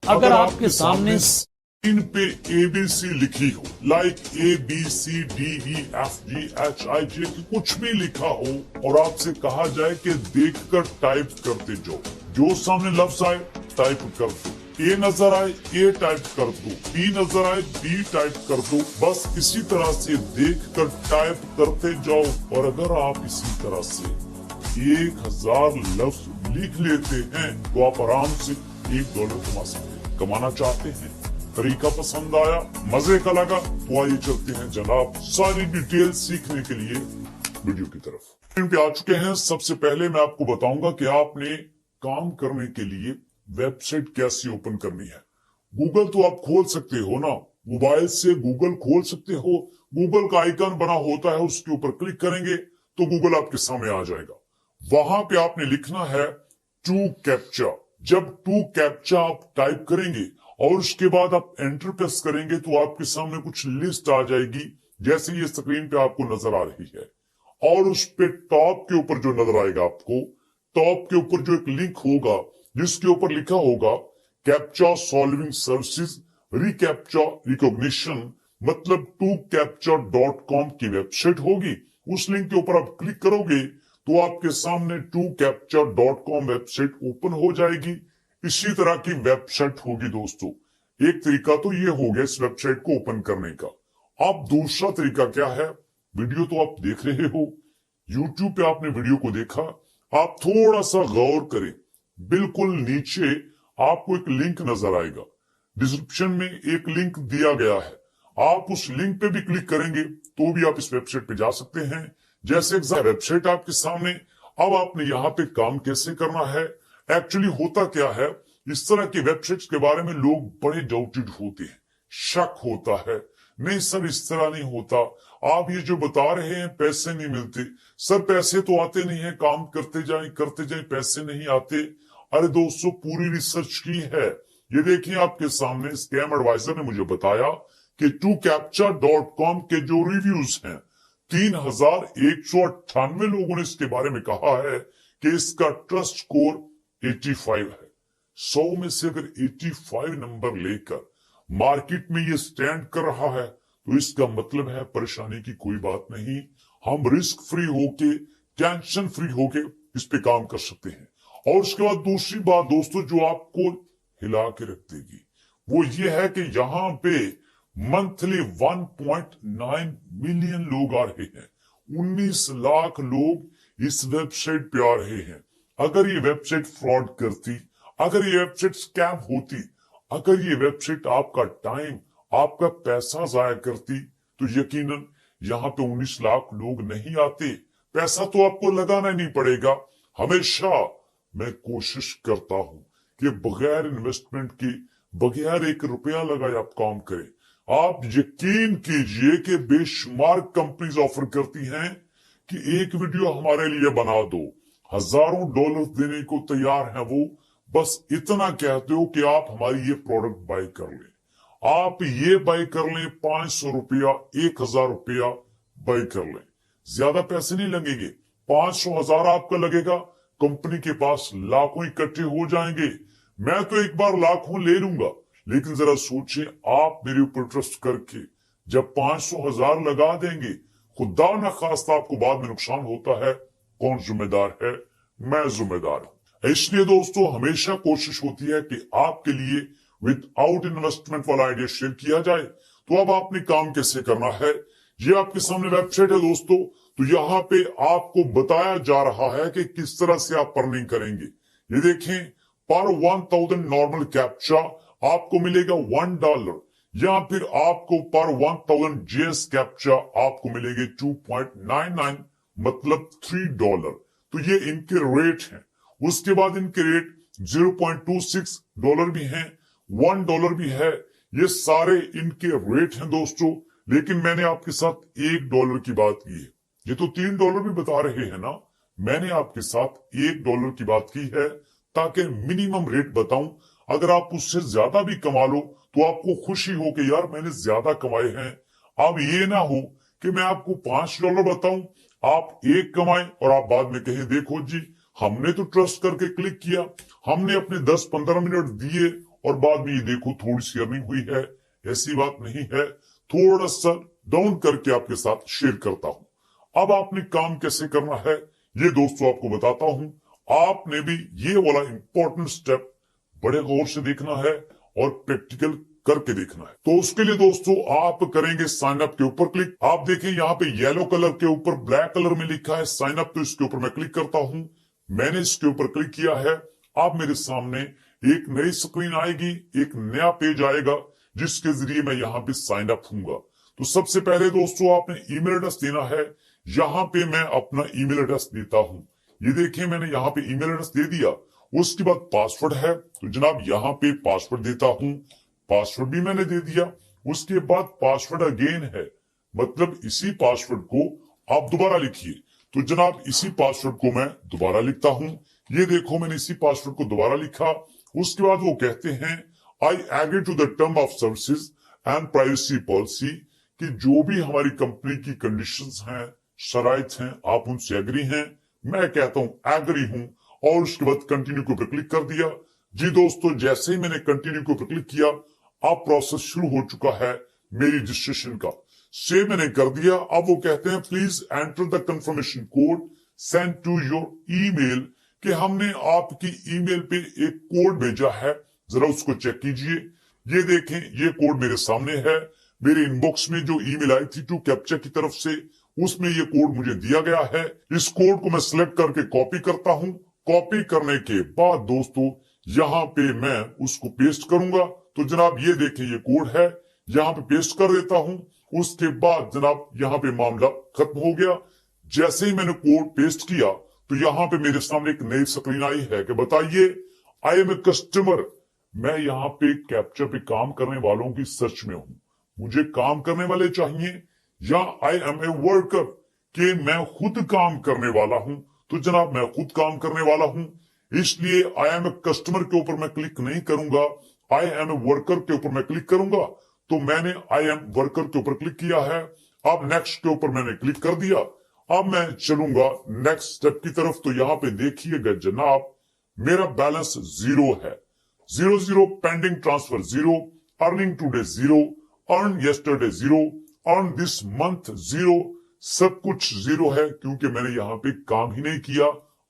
अगर आपके सामने स्क्रीन पे ABC लिखी हो, लाइक ABCDEFGHIJ कुछ भी लिखा हो और आपसे कहा जाए कि देखकर टाइप करते जाओ, जो सामने लफ्ज आए टाइप कर दो, ए नजर आए ए टाइप कर दो, बी नजर आए बी टाइप कर दो, बस इसी तरह से देखकर टाइप करते जाओ। और अगर आप इसी तरह से 1000 लफ्ज लिख लेते हैं तो आप आराम से $1 कमा सकते हैं। कमाना चाहते हैं, तरीका पसंद आया, मजे का लगा, तो आइए चलते हैं जनाब सारी डिटेल सीखने के लिए वीडियो की तरफ। पे आ चुके हैं। सबसे पहले मैं आपको बताऊंगा कि आपने काम करने के लिए वेबसाइट कैसे ओपन करनी है। गूगल तो आप खोल सकते हो ना, मोबाइल से गूगल खोल सकते हो। गूगल का आइकन बना होता है, उसके ऊपर क्लिक करेंगे तो गूगल आपके सामने आ जाएगा। वहां पे आपने लिखना है टू कैप्चा। जब टू कैप्चा आप टाइप करेंगे और उसके बाद आप एंटर प्रेस करेंगे तो आपके सामने कुछ लिस्ट आ जाएगी, जैसे ये स्क्रीन पे आपको नजर आ रही है। और उस पे टॉप के ऊपर जो नजर आएगा आपको, टॉप के ऊपर जो एक लिंक होगा जिसके ऊपर लिखा होगा captcha solving services reCAPTCHA recognition, मतलब टूकैप्चा.com की वेबसाइट होगी। उस लिंक के ऊपर आप क्लिक करोगे तो आपके सामने टूकैप्चा.com वेबसाइट ओपन हो जाएगी। इसी तरह की वेबसाइट होगी दोस्तों। एक तरीका तो ये हो गया इस वेबसाइट को ओपन करने का। अब दूसरा तरीका क्या है, वीडियो तो आप देख रहे हो, यूट्यूब पे आपने वीडियो को देखा, आप थोड़ा सा गौर करें। बिल्कुल नीचे आपको एक लिंक नजर आएगा, डिस्क्रिप्शन में एक लिंक दिया गया है। आप उस लिंक पे भी क्लिक करेंगे तो भी आप इस वेबसाइट पे जा सकते हैं। जैसे वेबसाइट आपके सामने। अब आपने यहाँ पे काम कैसे करना है, एक्चुअली होता क्या है, इस तरह की वेबसाइट्स के बारे में लोग बड़े डाउटेड होते हैं, शक होता है, नहीं सर इस तरह नहीं होता, आप ये जो बता रहे हैं पैसे नहीं मिलते, सर पैसे तो आते नहीं है, काम करते जाएं पैसे नहीं आते। अरे दोस्तों पूरी रिसर्च की है, ये देखिए आपके सामने स्कैम एडवाइजर ने मुझे बताया कि टूकैप्चा.com के जो रिव्यूज हैं 3198 लोगों ने इसके बारे में कहा है कि इसका ट्रस्ट स्कोर 85 है। 100 में से अगर 85 नंबर लेकर मार्केट में ये स्टैंड कर रहा है तो इसका मतलब है परेशानी की कोई बात नहीं, हम रिस्क फ्री होके, टेंशन फ्री होके इस पे काम कर सकते हैं। और उसके बाद दूसरी बात दोस्तों जो आपको हिला के रख देगी वो ये है कि यहाँ पे मंथली 1.9 मिलियन लोग आ रहे हैं, 19 लाख लोग इस वेबसाइट पे आ रहे हैं। अगर ये वेबसाइट फ्रॉड करती, अगर ये वेबसाइट स्कैम होती, अगर ये वेबसाइट आपका टाइम, आपका पैसा जाया करती तो यकीनन यहाँ पे 19 लाख लोग नहीं आते। पैसा तो आपको लगाना नहीं पड़ेगा। हमेशा मैं कोशिश करता हूं कि बगैर इन्वेस्टमेंट के, बगैर ₹1 लगाए आप काम करें। आप यकीन कीजिए कि बेशुमार कंपनीज ऑफर करती हैं कि एक वीडियो हमारे लिए बना दो, हजारों डॉलर देने को तैयार है वो, बस इतना कहते हो कि आप हमारी ये प्रोडक्ट बाय कर लें, आप ये बाय कर लें, ₹500 ₹1000 बाय कर लें, ज्यादा पैसे नहीं लगेंगे, 500 1000 आपका लगेगा, कंपनी के पास लाखों इकट्ठे हो जाएंगे। मैं तो एक बार लाखों ले लूंगा, लेकिन जरा सोचिए आप मेरे ऊपर ट्रस्ट करके जब 500 1000 लगा देंगे, खुदा न खास्ता आपको बाद में नुकसान होता है, कौन जिम्मेदार है? मैं जिम्मेदार हूं। इसलिए दोस्तों हमेशा कोशिश होती है कि आपके लिए विदाउट इन्वेस्टमेंट वाला आइडिया शेयर किया जाए। तो अब आपने काम कैसे करना है, ये आपके सामने वेबसाइट है दोस्तों। तो यहाँ पे आपको बताया जा रहा है कि किस तरह से आप अर्निंग करेंगे। ये देखें, पर 1000 नॉर्मल कैप्चा आपको मिलेगा $1, या फिर आपको पर 1000 जेएस कैप्चा आपको मिलेंगे 2.99, मतलब $3। तो ये इनके रेट हैं। उसके बाद इनके रेट $0.26 भी हैं, $1 भी है। ये सारे इनके रेट हैं दोस्तों। लेकिन मैंने आपके साथ $1 की बात की है, ये तो $3 भी बता रहे हैं ना, मैंने आपके साथ $1 की बात की है ताकि मिनिमम रेट बताऊं। अगर आप उससे ज्यादा भी कमा लो तो आपको खुशी हो कि यार मैंने ज्यादा कमाए हैं। अब ये ना हो कि मैं आपको $5 बताऊं, आप 1 कमाएं और आप बाद में कहें देखो जी हमने तो ट्रस्ट करके क्लिक किया, हमने अपने 10-15 मिनट दिए और बाद में ये देखो थोड़ी सी अर्निंग हुई है, ऐसी बात नहीं है, थोड़ा सा डाउन करके आपके साथ शेयर करता हूं। अब आपने काम कैसे करना है ये दोस्तों आपको बताता हूं। आपने भी ये वाला इंपॉर्टेंट स्टेप बड़े गौर से देखना है और प्रैक्टिकल करके देखना है। तो उसके लिए दोस्तों आप करेंगे साइन अप के ऊपर क्लिक। आप देखें यहाँ पे येलो कलर के ऊपर ब्लैक कलर में लिखा है साइन अप, तो इसके ऊपर मैं क्लिक करता हूं। मैंने इसके ऊपर क्लिक किया है। अब मेरे सामने एक नई स्क्रीन आएगी, एक नया पेज आएगा जिसके जरिए मैं यहाँ पे साइन अप हूंगा। तो सबसे पहले दोस्तों आपने ईमेल एड्रेस देना है। यहाँ पे मैं अपना ईमेल एड्रेस देता हूँ। ये देखिए मैंने यहाँ पे ईमेल एड्रेस दे दिया। उसके बाद पासवर्ड है, तो जनाब यहाँ पे पासवर्ड देता हूँ। पासवर्ड भी मैंने दे दिया। उसके बाद पासवर्ड अगेन है, मतलब इसी पासवर्ड को आप दोबारा लिखिए। तो जनाब इसी पासवर्ड को मैं दोबारा लिखता हूँ। ये देखो मैंने इसी पासवर्ड को दोबारा लिखा। उसके बाद वो कहते हैं I agree to the term of services and privacy policy, कि जो भी हमारी कंपनी की कंडीशंस हैं, शराइत हैं, आप उनसे एग्री हैं। मैं कहता हूं एग्री हूं, और उसके बाद कंटिन्यू के ऊपर क्लिक कर दिया। जी दोस्तों, जैसे ही मैंने कंटिन्यू के ऊपर क्लिक किया, अब प्रोसेस शुरू हो चुका है मेरी रजिस्ट्रेशन का। सेव मैंने कर दिया। अब वो कहते हैं please enter the confirmation code send to your email, कि हमने आपकी ईमेल पे एक कोड भेजा है, जरा उसको चेक कीजिए। ये देखें, ये कोड मेरे सामने है। मेरे इनबॉक्स में जो ईमेल आई थी टू कैप्चा की तरफ से, उसमें ये कोड मुझे दिया गया है। इस कोड को मैं सिलेक्ट करके कॉपी करता हूं। कॉपी करने के बाद दोस्तों यहाँ पे मैं उसको पेस्ट करूंगा। तो जनाब ये देखें, ये कोड है, यहाँ पे पेस्ट कर देता हूं। उसके बाद जनाब यहाँ पे मामला खत्म हो गया। जैसे ही मैंने कोड पेस्ट किया तो यहाँ पे मेरे सामने एक नई स्क्रीन आई है कि बताइए आई एम ए कस्टमर। मैं यहाँ पे कैप्चा पे काम करने वालों की सर्च में हूँ। मुझे काम करने वाले चाहिए, या आई एम ए वर्कर, कि मैं खुद काम करने वाला हूं। तो जनाब मैं खुद काम करने वाला हूं, इसलिए आई एम ए कस्टमर के ऊपर मैं क्लिक नहीं करूंगा, आई एम ए वर्कर के ऊपर मैं क्लिक करूंगा। तो मैंने आई एम वर्कर के ऊपर क्लिक किया है। अब नेक्स्ट के ऊपर मैंने क्लिक कर दिया। अब मैं चलूंगा नेक्स्ट स्टेप की तरफ। तो यहाँ पे देखिएगा जनाब, मेरा बैलेंस 0 है। 0 pending transfer 0, earning today 0, earn yesterday 0, earn this month 0, सब कुछ 0 है क्योंकि मैंने यहाँ पे काम ही नहीं किया।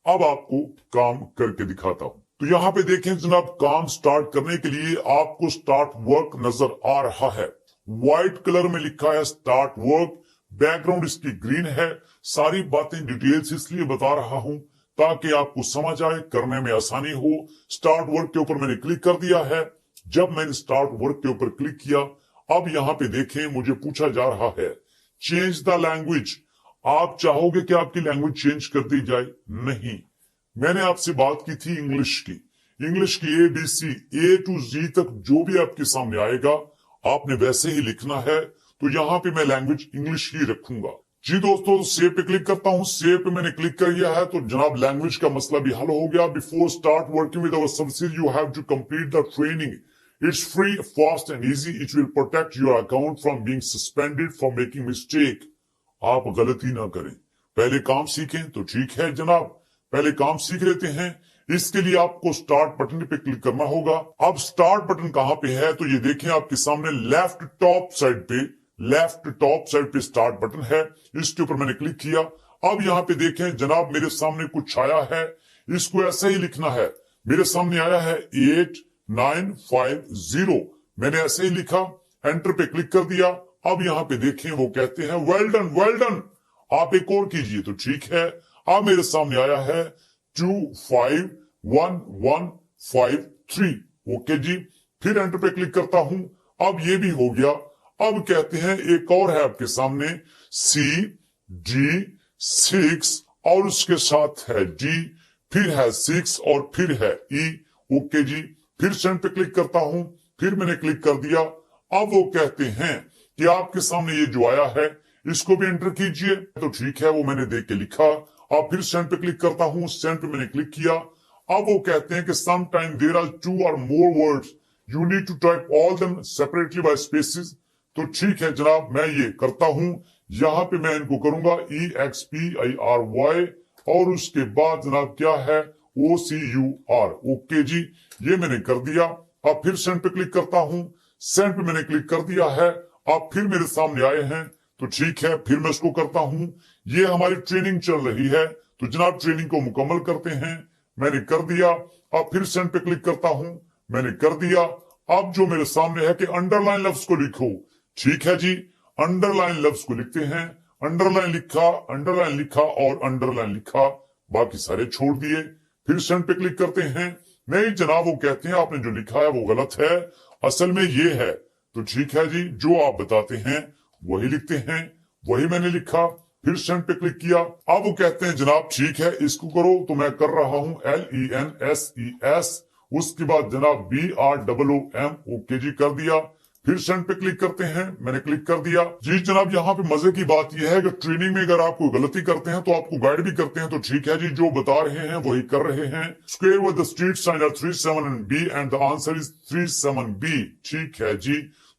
अब आपको काम करके दिखाता हूं। तो यहाँ पे देखें जनाब, काम स्टार्ट करने के लिए आपको स्टार्ट वर्क नजर आ रहा है। व्हाइट कलर में लिखा है स्टार्ट वर्क, बैकग्राउंड इसकी ग्रीन है। सारी बातें डिटेल्स इसलिए बता रहा हूं ताकि आपको समझ आए, करने में आसानी हो। स्टार्ट वर्क के ऊपर मैंने क्लिक कर दिया है। जब मैंने स्टार्ट वर्क के ऊपर क्लिक किया, अब यहाँ पे देखें मुझे पूछा जा रहा है चेंज द लैंग्वेज। आप चाहोगे कि आपकी लैंग्वेज चेंज कर दी जाए? नहीं, मैंने आपसे बात की थी इंग्लिश की। इंग्लिश की ABC A to Z तक जो भी आपके सामने आएगा आपने वैसे ही लिखना है। तो यहाँ पे मैं लैंग्वेज इंग्लिश ही रखूंगा। जी दोस्तों, सेव पे क्लिक करता हूँ। सेव पे मैंने क्लिक कर दिया है। तो जनाब लैंग्वेज का मसला भी हल हो गया। Before start working with our services you have to complete the training. It's free, fast and easy. It will protect your account from being suspended for making mistake. आप गलती ना करें, पहले काम सीखें। तो ठीक है जनाब, पहले काम सीख लेते हैं। इसके लिए आपको स्टार्ट बटन पे क्लिक करना होगा। अब स्टार्ट बटन कहाँ पे है? तो ये देखें आपके सामने लेफ्ट टॉप साइड पे स्टार्ट बटन है। इसके ऊपर मैंने क्लिक किया। अब यहाँ पे देखें जनाब, मेरे सामने कुछ आया है, इसको ऐसे ही लिखना है। मेरे सामने आया है 8950। मैंने ऐसे ही लिखा, एंटर पे क्लिक कर दिया। अब यहाँ पे देखें वो कहते हैं वेल डन, वेल डन, आप एक और कीजिए। तो ठीक है, अब मेरे सामने आया है 251153। ओके जी, फिर एंटर पे क्लिक करता हूं। अब ये भी हो गया। अब कहते हैं एक और है आपके सामने CD6 और उसके साथ है D, फिर है 6 और फिर है E। ओके जी, फिर सेंड पे क्लिक करता हूं। फिर मैंने क्लिक कर दिया। अब वो कहते हैं कि आपके सामने ये जो आया है इसको भी एंटर कीजिए। तो ठीक है, वो मैंने देख के लिखा। अब फिर सेंड पे क्लिक करता हूं। सेंड पे मैंने क्लिक किया। अब वो कहते हैं कि some time there are 2 or more words, you need to type all them separately by spaces। तो ठीक है जनाब, मैं ये करता हूं। यहाँ पे मैं इनको करूंगा EXPIRY और उसके बाद जनाब क्या है OCUR। ओके जी, ये मैंने कर दिया। अब फिर सेंड पे क्लिक करता हूं। सेंड पे मैंने क्लिक कर दिया है। अब फिर मेरे सामने आए हैं, तो ठीक है, फिर मैं इसको करता हूं। ये हमारी ट्रेनिंग चल रही है, तो जनाब ट्रेनिंग को मुकम्मल करते हैं। मैंने कर दिया। अब फिर सेंड पे क्लिक करता हूं। मैंने कर दिया। अब जो मेरे सामने है कि अंडरलाइन लफ्ज को लिखो। ठीक है जी, अंडरलाइन लफ्ज को लिखते हैं। अंडरलाइन लिखा, अंडरलाइन लिखा और अंडरलाइन लिखा, बाकी सारे छोड़ दिए। फिर सेंड पे क्लिक करते हैं। नहीं जनाब, वो कहते हैं आपने जो लिखा है वो गलत है, असल में ये है। तो ठीक है जी, जो आप बताते हैं वही लिखते हैं। वही मैंने लिखा। फिर सेंड पे क्लिक किया। अब वो कहते हैं जनाब ठीक है, इसको करो, तो मैं कर रहा हूं LENSES। उसके बाद जनाब BROOM, ओके जी, कर दिया। फिर सेंड पे क्लिक करते हैं। मैंने क्लिक कर दिया जी। जनाब यहाँ पे मजे की बात यह है कि ट्रेनिंग में अगर आप कोई गलती करते हैं तो आपको गाइड भी करते हैं। तो ठीक है जी, जो बता रहे हैं वही कर रहे हैं। Square with the street sign are 37B and the answer is 37B। ठीक है जी,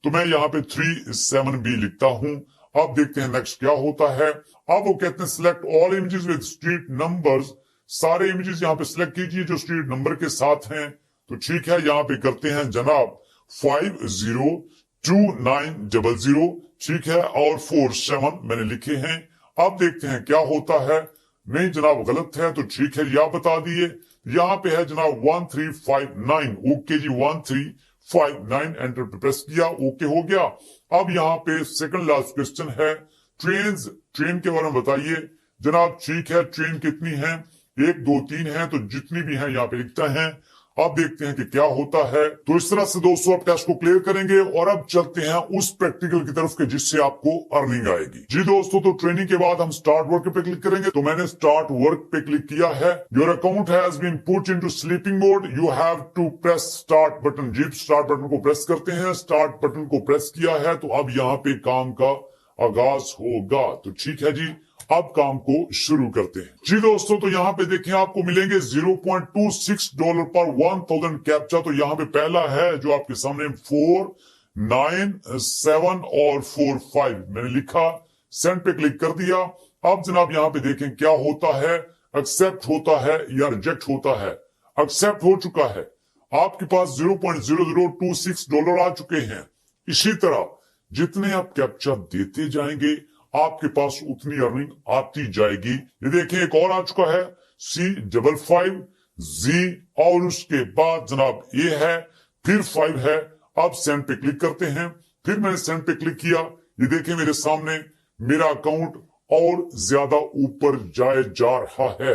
तो मैं यहाँ पे 37B लिखता हूँ। अब देखते हैं नेक्स्ट क्या होता है। अब वो कहते हैं select all images with street numbers. सारे इमेजेस यहाँ पे सिलेक्ट कीजिए जो स्ट्रीट नंबर के साथ हैं। तो ठीक है, यहाँ पे करते हैं जनाब 502900। ठीक है, और 47 मैंने लिखे हैं। अब देखते हैं क्या होता है। नहीं जनाब, गलत है। तो ठीक है, या बता दिए। यहाँ पे है जनाब 1359। ओके जी, 1359 एंटर पे प्रेस किया, ओके हो गया। अब यहाँ पे सेकंड लास्ट क्वेश्चन है, ट्रेन के बारे में बताइए। जनाब ठीक है, ट्रेन कितनी है? 1 2 3 है, तो जितनी भी है यहाँ पे लिखता है। अब देखते हैं कि क्या होता है। तो इस तरह से दोस्तों आप टेस्ट को क्लियर करेंगे और अब चलते हैं उस प्रैक्टिकल की तरफ के जिससे आपको अर्निंग आएगी। जी दोस्तों, तो ट्रेनिंग के बाद हम स्टार्ट वर्क पे क्लिक करेंगे। तो मैंने स्टार्ट वर्क पे क्लिक किया है। Your account has been put into sleeping mode, you have to press start button. जी, स्टार्ट बटन को प्रेस करते हैं। स्टार्ट बटन को प्रेस किया है, तो अब यहाँ पे काम का आगाज होगा। तो ठीक है जी, अब काम को शुरू करते हैं। जी दोस्तों, तो यहाँ पे देखें आपको मिलेंगे $0.26 पर 1000 कैप्चा। तो यहाँ पे पहला है जो आपके सामने 4 9 7 और 4 5 मैंने लिखा। सेंड पे क्लिक कर दिया। अब जनाब यहाँ पे देखें क्या होता है। एक्सेप्ट होता है या रिजेक्ट होता है। एक्सेप्ट हो चुका है। आपके पास $0.0026 आ चुके हैं। इसी तरह जितने आप कैप्चा देते जाएंगे आपके पास उतनी अर्निंग आती जाएगी। ये देखिए एक और आ चुका है C55Z, और उसके बाद जनाब ये है, फिर 5 है। अब सेंड पे क्लिक करते हैं। फिर मैंने सेंड पे क्लिक किया। ये देखिए मेरे सामने मेरा अकाउंट और ज्यादा ऊपर जाए जा रहा है।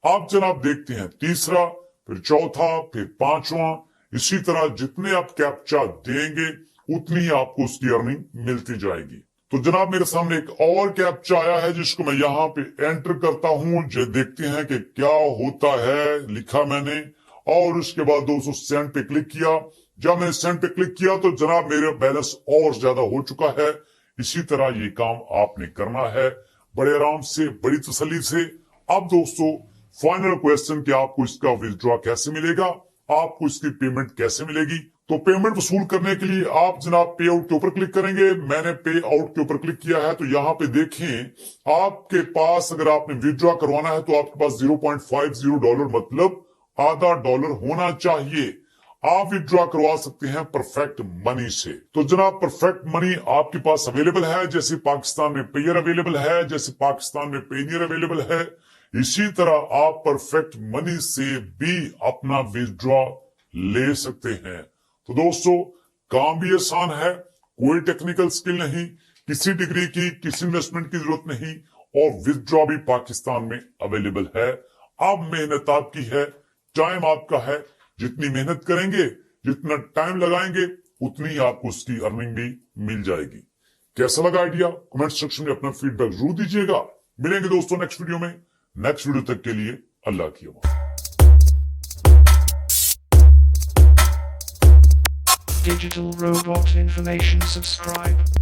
अब जनाब देखते हैं तीसरा, फिर चौथा, फिर पांचवा। इसी तरह जितने आप कैप्चा देंगे उतनी आपको उसकी अर्निंग मिलती जाएगी। तो जनाब मेरे सामने एक और कैप्चा आया है जिसको मैं यहाँ पे एंटर करता हूँ। जो देखते हैं कि क्या होता है। लिखा मैंने और उसके बाद दोस्तों सेंड पे क्लिक किया। जब मैंने सेंड पे क्लिक किया तो जनाब मेरा बैलेंस और ज्यादा हो चुका है। इसी तरह ये काम आपने करना है बड़े आराम से, बड़ी तसल्ली से। अब दोस्तों फाइनल क्वेश्चन कि आपको इसका विथड्रॉ कैसे मिलेगा, आपको इसकी पेमेंट कैसे मिलेगी। तो पेमेंट वसूल करने के लिए आप जनाब पे आउट के ऊपर क्लिक करेंगे। मैंने पे आउट के ऊपर क्लिक किया है। तो यहाँ पे देखें आपके पास अगर आपने विथड्रॉ करवाना है तो आपके पास $0.50 मतलब $0.50 होना चाहिए। आप विथड्रॉ करवा सकते हैं परफेक्ट मनी से। तो जनाब परफेक्ट मनी आपके पास अवेलेबल है। जैसे पाकिस्तान में पेयर अवेलेबल है, जैसे पाकिस्तान में पेनियर अवेलेबल है, इसी तरह आप परफेक्ट मनी से भी अपना विथड्रॉ ले सकते हैं। तो दोस्तों काम भी आसान है, कोई टेक्निकल स्किल नहीं, किसी डिग्री की, किसी इन्वेस्टमेंट की जरूरत नहीं, और विथड्रॉ भी पाकिस्तान में अवेलेबल है। अब मेहनत आपकी है, टाइम आपका है। जितनी मेहनत करेंगे, जितना टाइम लगाएंगे, उतनी आपको उसकी अर्निंग भी मिल जाएगी। कैसा लगा आइडिया? कमेंट सेक्शन में अपना फीडबैक जरूर दीजिएगा। मिलेंगे दोस्तों नेक्स्ट वीडियो में। नेक्स्ट वीडियो तक के लिए अल्लाह की अमान। Digital Robot Information subscribe.